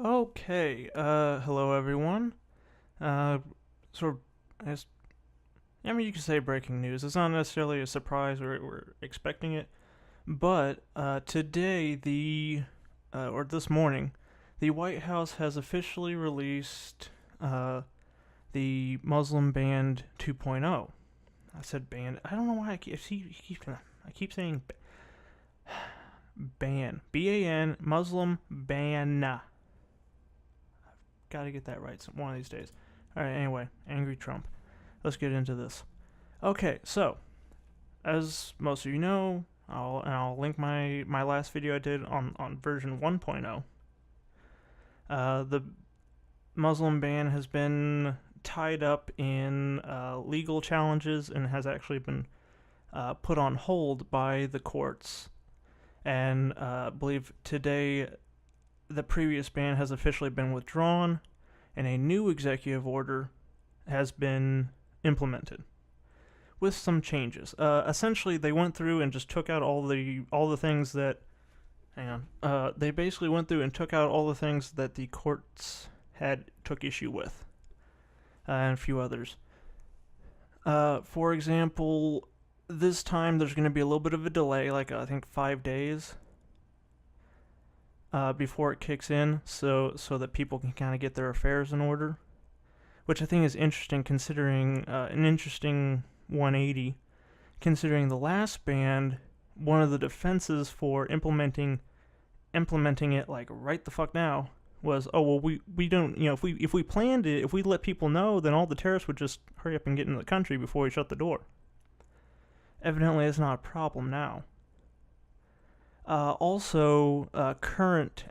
Okay, hello everyone. Uh, sort of, I guess, I mean, you could say breaking news. It's not necessarily a surprise, we're expecting it. But, today, or this morning, the White House has officially released, the Muslim Ban 2.0. I said ban. I don't know why I keep saying ban. B-A-N, Muslim ban. Gotta get that right one of these days. Alright, anyway, angry Trump. Let's get into this. Okay, so, as most of you know, I'll link my last video I did on version 1.0. The Muslim ban has been tied up in legal challenges and has actually been put on hold by the courts. And I believe today the previous ban has officially been withdrawn, and a new executive order has been implemented with some changes. Essentially, they went through and just took out all the things that. Hang on. They basically went through and took out all the things that the courts had took issue with, and a few others. For example, this time there's going to be a little bit of a delay, like I think 5 days. Before it kicks in, so that people can kind of get their affairs in order, which I think is interesting, considering an interesting 180, considering the last ban, one of the defenses for implementing it like right the fuck now was, oh well, we don't, if we planned it, if we let people know, then all the terrorists would just hurry up and get into the country before we shut the door. Evidently, it's not a problem now. Also, current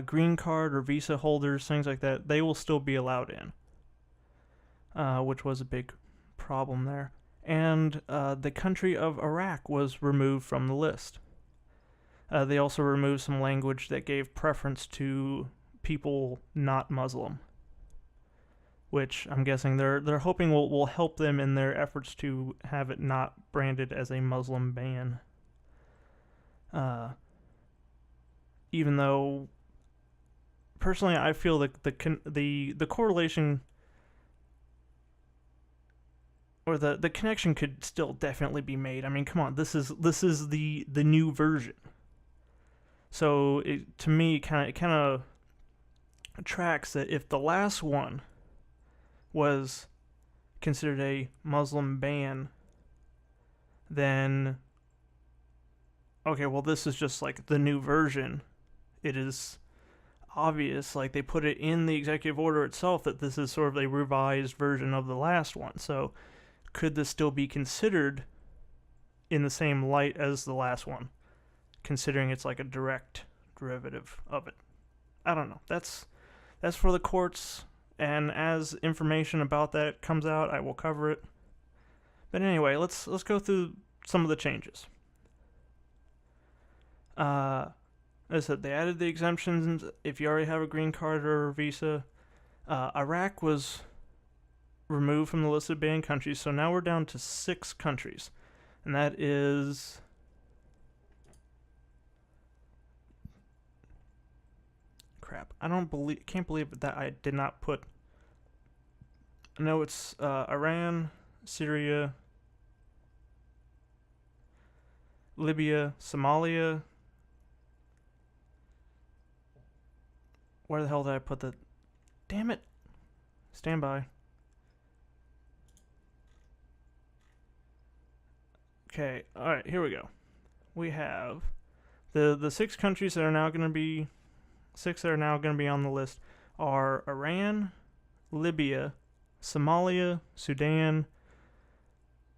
green card or visa holders, things like that, they will still be allowed in, which was a big problem there. And the country of Iraq was removed from the list. They also removed some language that gave preference to people not Muslim, which I'm guessing they're hoping will help them in their efforts to have it not branded as a Muslim ban. Even though, personally, I feel that the correlation or the connection could still definitely be made. I mean, come on, this is the new version. So to me, it kind of tracks that if the last one was considered a Muslim ban, then okay, well, this is just like the new version. It is obvious, like they put it in the executive order itself, that this is sort of a revised version of the last one. So could this still be considered in the same light as the last one, considering it's like a direct derivative of it? I don't know. That's for the courts, and as information about that comes out, I will cover it. But anyway, let's go through some of the changes. As I said, they added the exemptions if you already have a green card or a visa. Iraq was removed from the list of banned countries, so now we're down to 6 countries. And that is... Crap. Can't believe that I did not put... No, it's Iran, Syria, Libya, Somalia... Where the hell did I put the... Damn it. Stand by. Okay, alright, here we go. We have the 6 countries that are now going to be... 6 that are now going to be on the list are Iran, Libya, Somalia, Sudan,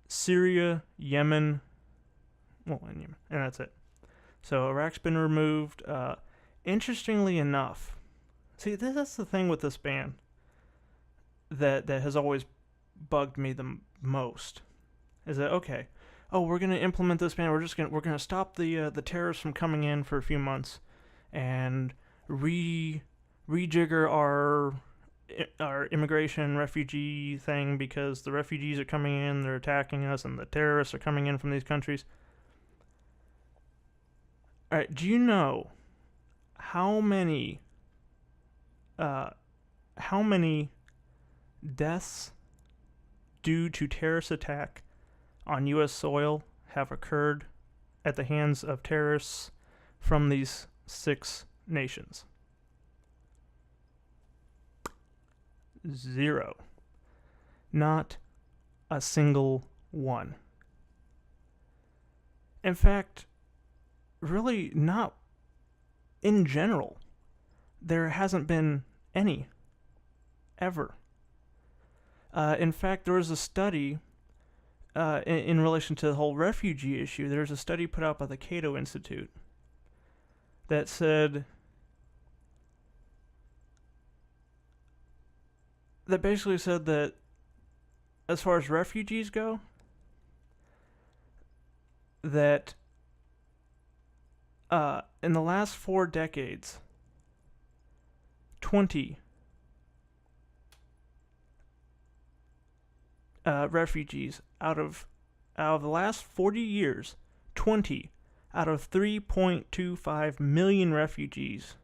Syria, Yemen... Well, and Yemen. And that's it. So Iraq's been removed. Interestingly enough... See, that's the thing with this ban that has always bugged me the most. Is that, okay, oh, we're gonna implement this ban. We're gonna stop the terrorists from coming in for a few months, and rejigger our immigration refugee thing, because the refugees are coming in, they're attacking us, and the terrorists are coming in from these countries. All right, do you know how many deaths due to terrorist attack on U.S. soil have occurred at the hands of terrorists from these 6 nations? 0. Not a single one. In fact, really not in general. There hasn't been any, ever. In fact, there was a study in relation to the whole refugee issue. There's a study put out by the Cato Institute that said that basically said that as far as refugees go, that in the last 4 decades, 20 refugees out of the last 40 years, 20 out of 3.25 million refugees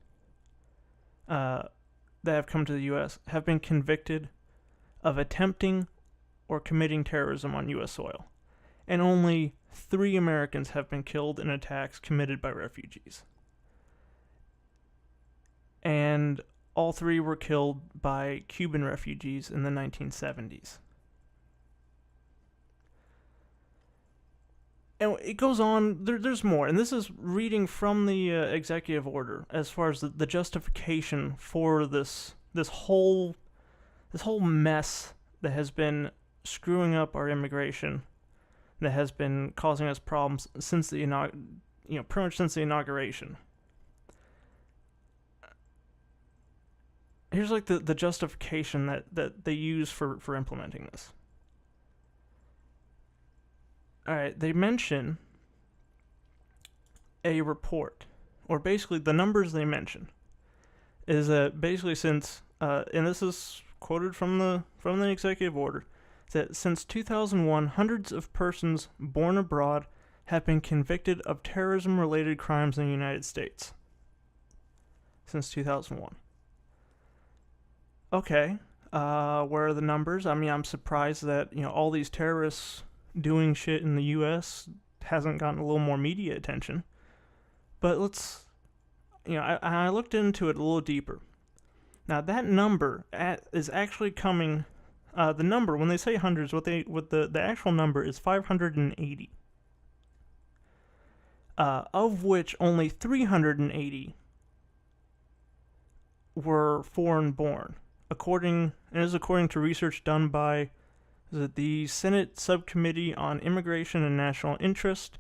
that have come to the U.S. have been convicted of attempting or committing terrorism on U.S. soil. And only 3 Americans have been killed in attacks committed by refugees. And all 3 were killed by Cuban refugees in the 1970s. And it goes on, there's more, and this is reading from the executive order as far as the justification for this whole mess that has been screwing up our immigration, that has been causing us problems since the pretty much since the inauguration. Here's like the justification that they use for implementing this. Alright, they mention a report, or basically the numbers they mention is that basically since, and this is quoted from the executive order, that since 2001, hundreds of persons born abroad have been convicted of terrorism-related crimes in the United States. Since 2001. Okay, where are the numbers? I mean, I'm surprised that, all these terrorists doing shit in the U.S. hasn't gotten a little more media attention. But let's, I looked into it a little deeper. Now, that number is actually coming, the number, when they say hundreds, the actual number is 580. Of which only 380 were foreign-born, according to research done by the Senate Subcommittee on Immigration and National Interest,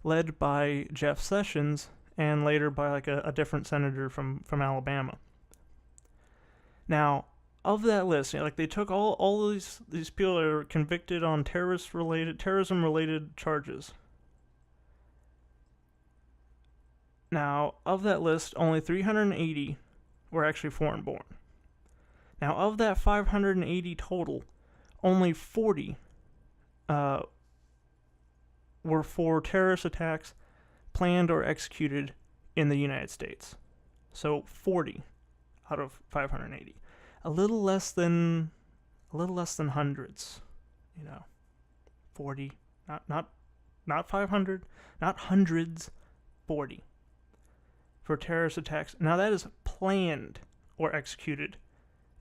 led by Jeff Sessions, and later by like a different senator from Alabama. Now, of that list, they took all these people that are convicted on terrorism-related charges. Now, of that list, only 380 were actually foreign-born. Now, of that 580 total, only 40 were for terrorist attacks planned or executed in the United States. So 40 out of 580. A little less than hundreds, 40, not 500, not hundreds, 40 for terrorist attacks. Now that is planned or executed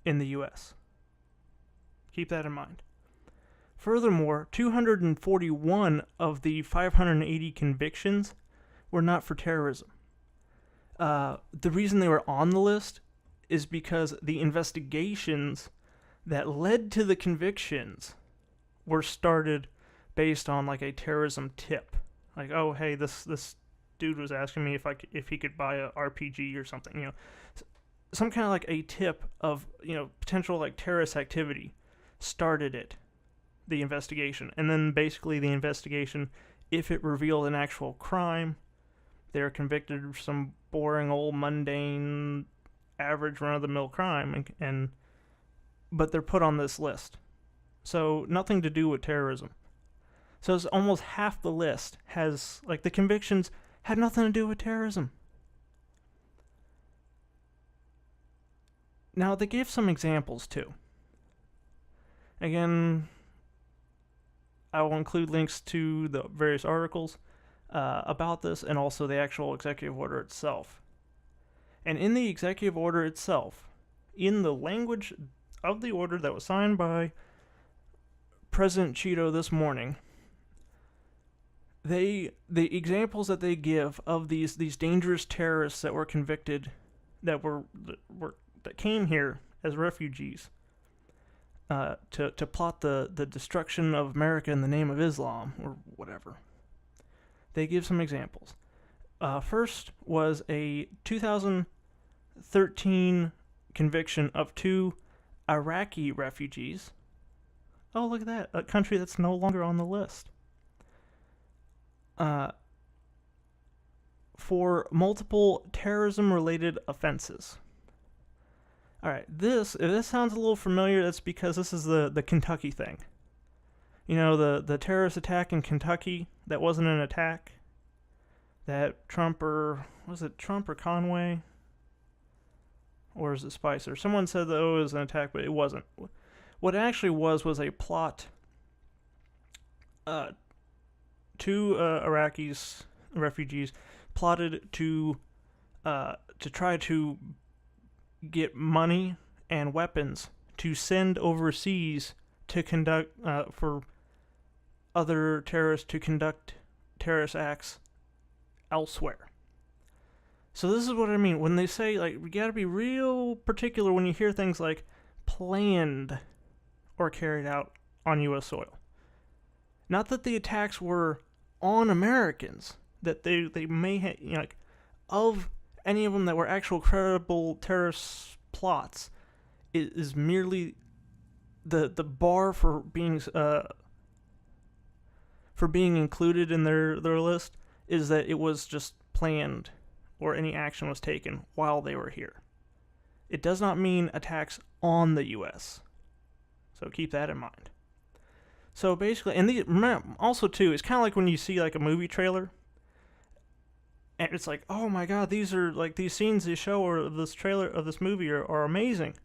in the U.S. Keep that in mind. Furthermore, 241 of the 580 convictions were not for terrorism. The reason they were on the list is because the investigations that led to the convictions were started based on like a terrorism tip. Like, oh, hey, this dude was asking me if he could buy a RPG or something, some kind of like a tip of, potential like terrorist activity started the investigation. And then basically the investigation, if it revealed an actual crime, they were convicted of some boring old mundane average run-of-the-mill crime, but they're put on this list. So nothing to do with terrorism. So it's almost half the list has, the convictions had nothing to do with terrorism. Now, they gave some examples, too. Again, I will include links to the various articles about this and also the actual executive order itself. And in the executive order itself, in the language of the order that was signed by President Cheeto this morning, the examples that they give of these dangerous terrorists that were convicted, that came here as refugees to plot the destruction of America in the name of Islam or whatever. They give some examples. First was a 2013 conviction of 2 Iraqi refugees. Oh, look at that. A country that's no longer on the list. For multiple terrorism-related offenses. Alright, if this sounds a little familiar, that's because this is the Kentucky thing. You know, the terrorist attack in Kentucky that wasn't an attack? That Trump or Conway? Or is it Spicer? Someone said that it was an attack, but it wasn't. What it actually was a plot. 2 Iraqis, refugees, plotted to try to get money and weapons to send overseas to conduct for other terrorists to conduct terrorist acts elsewhere. So this is what I mean when they say, like, we gotta be real particular when you hear things like planned or carried out on U.S. soil. Not that the attacks were on Americans, that they may have, you know, like, of any of them that were actual credible terrorist plots, is merely the bar for being included in their list is that it was just planned or any action was taken while they were here. It does not mean attacks on the U.S. So keep that in mind. So basically, and also too, it's kind of like when you see like a movie trailer, and it's like, oh my god, these scenes they show or this trailer of this movie are amazing.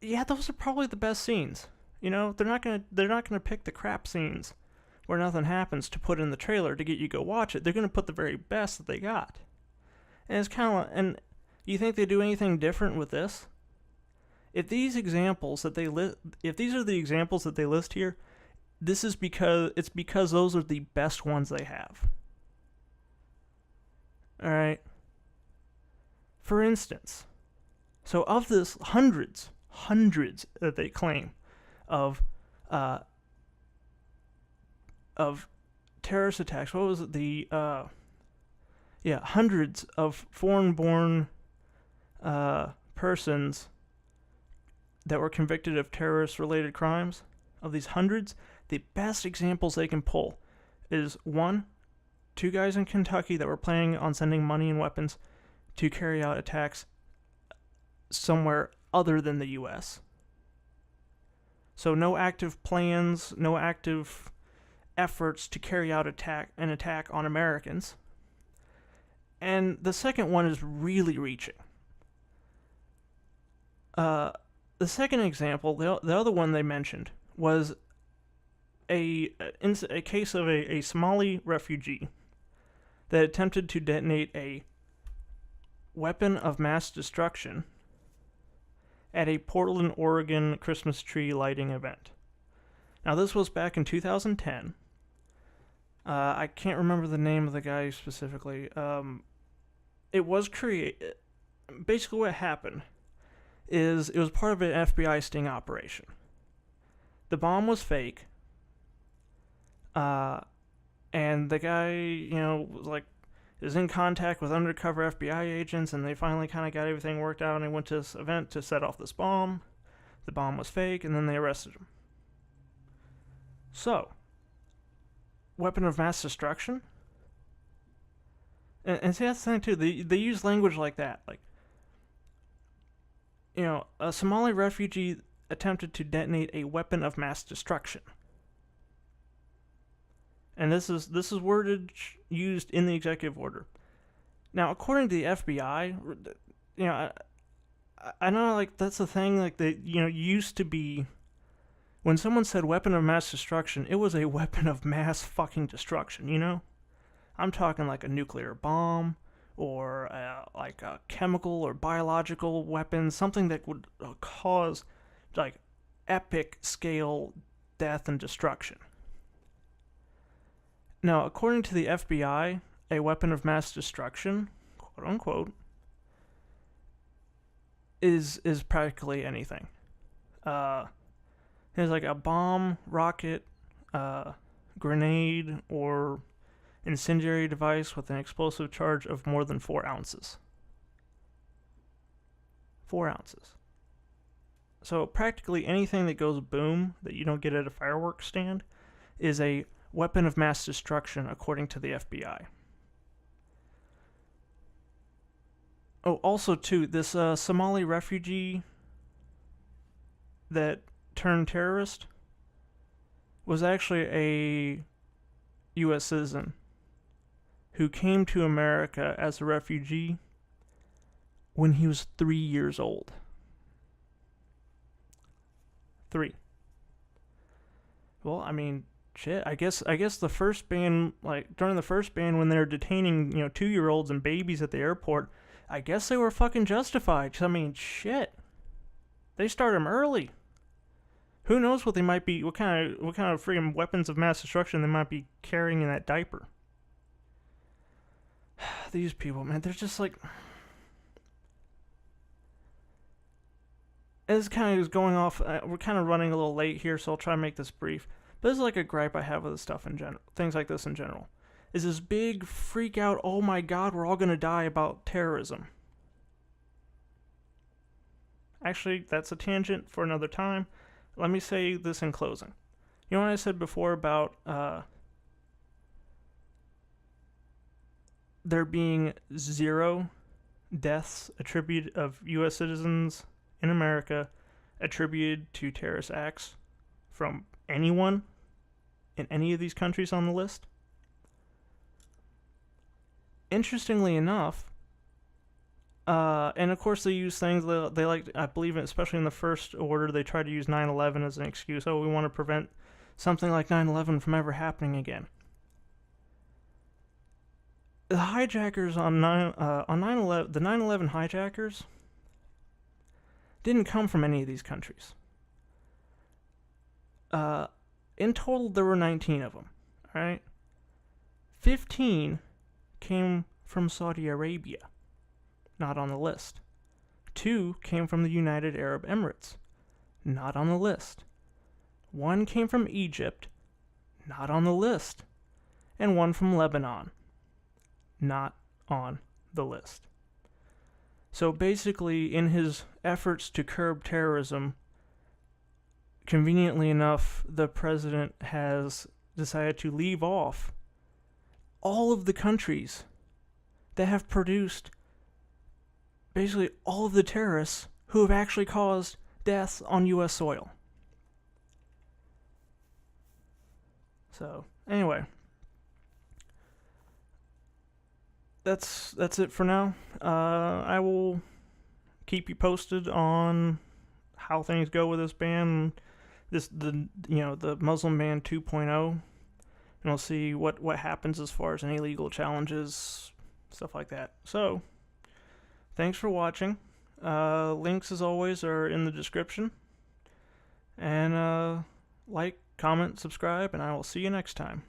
Yeah, those are probably the best scenes. You know, they're not gonna pick the crap scenes where nothing happens to put in the trailer to get you to go watch it. They're gonna put the very best that they got. And it's kind of, and you think they do anything different with this? If these are the examples that they list here, this is because those are the best ones they have. All right. For instance, so of this hundreds that they claim of terrorist attacks. What was it? Hundreds of foreign-born persons that were convicted of terrorist-related crimes. Of these hundreds, the best examples they can pull is 1, 2 guys in Kentucky that were planning on sending money and weapons to carry out attacks somewhere other than the U.S. So no active plans, no active efforts to carry out an attack on Americans. And the second one is really reaching. The second example, the other one they mentioned, was a case of a Somali refugee that attempted to detonate a weapon of mass destruction at a Portland, Oregon Christmas tree lighting event. Now, this was back in 2010. I can't remember the name of the guy specifically. It was created. Basically, what happened is it was part of an FBI sting operation. The bomb was fake. And the guy, was in contact with undercover FBI agents, and they finally kind of got everything worked out, and they went to this event to set off this bomb. The bomb was fake, and then they arrested him. So, weapon of mass destruction? And see, that's the thing, too. They use language like that. Like, a Somali refugee attempted to detonate a weapon of mass destruction. And this is wordage used in the executive order. Now, according to the FBI, I know, like, that's the thing, like, they, used to be, when someone said weapon of mass destruction, it was a weapon of mass fucking destruction, you know? I'm talking like a nuclear bomb, or like a chemical or biological weapon, something that would cause, like, epic scale death and destruction. Now, according to the FBI, a weapon of mass destruction, quote unquote, is practically anything. There's like a bomb, rocket, grenade, or incendiary device with an explosive charge of more than 4 ounces. 4 ounces. So practically anything that goes boom that you don't get at a fireworks stand is a weapon of mass destruction, according to the FBI. Oh, also, too, this Somali refugee that turned terrorist was actually a U.S. citizen who came to America as a refugee when he was 3 years old. 3. Well, I mean, shit. I guess the first ban, like during the first ban, when they were detaining 2-year-olds and babies at the airport, I guess they were fucking justified. 'Cause, I mean, shit. They start them early. Who knows what they might be? What kind of freaking weapons of mass destruction they might be carrying in that diaper? These people, man, they're just like. This kind of is going off. We're kind of running a little late here, so I'll try and make this brief. But this is like a gripe I have with this stuff in general. Things like this in general. Is this big freak out, oh my god, we're all going to die about terrorism. Actually, that's a tangent for another time. Let me say this in closing. You know what I said before about there being 0 deaths attributed of U.S. citizens in America attributed to terrorist acts from anyone in any of these countries on the list? Interestingly enough, and of course they use things, they like, I believe, especially in the first order, they try to use 9/11 as an excuse. Oh, we want to prevent something like 9/11 from ever happening again. The hijackers on 9/11, the 9/11 hijackers didn't come from any of these countries. In total, there were 19 of them. All right, 15 came from Saudi Arabia, not on the list. 2 came from the United Arab Emirates, not on the list. 1 came from Egypt, not on the list. And 1 from Lebanon, not on the list. So basically, in his efforts to curb terrorism, conveniently enough, the president has decided to leave off all of the countries that have produced basically all of the terrorists who have actually caused deaths on U.S. soil. So, anyway, that's it for now. I will keep you posted on how things go with this ban, the Muslim ban 2.0, and we'll see what happens as far as any legal challenges, stuff like that. So, thanks for watching. Links, as always, are in the description. And like, comment, subscribe, and I will see you next time.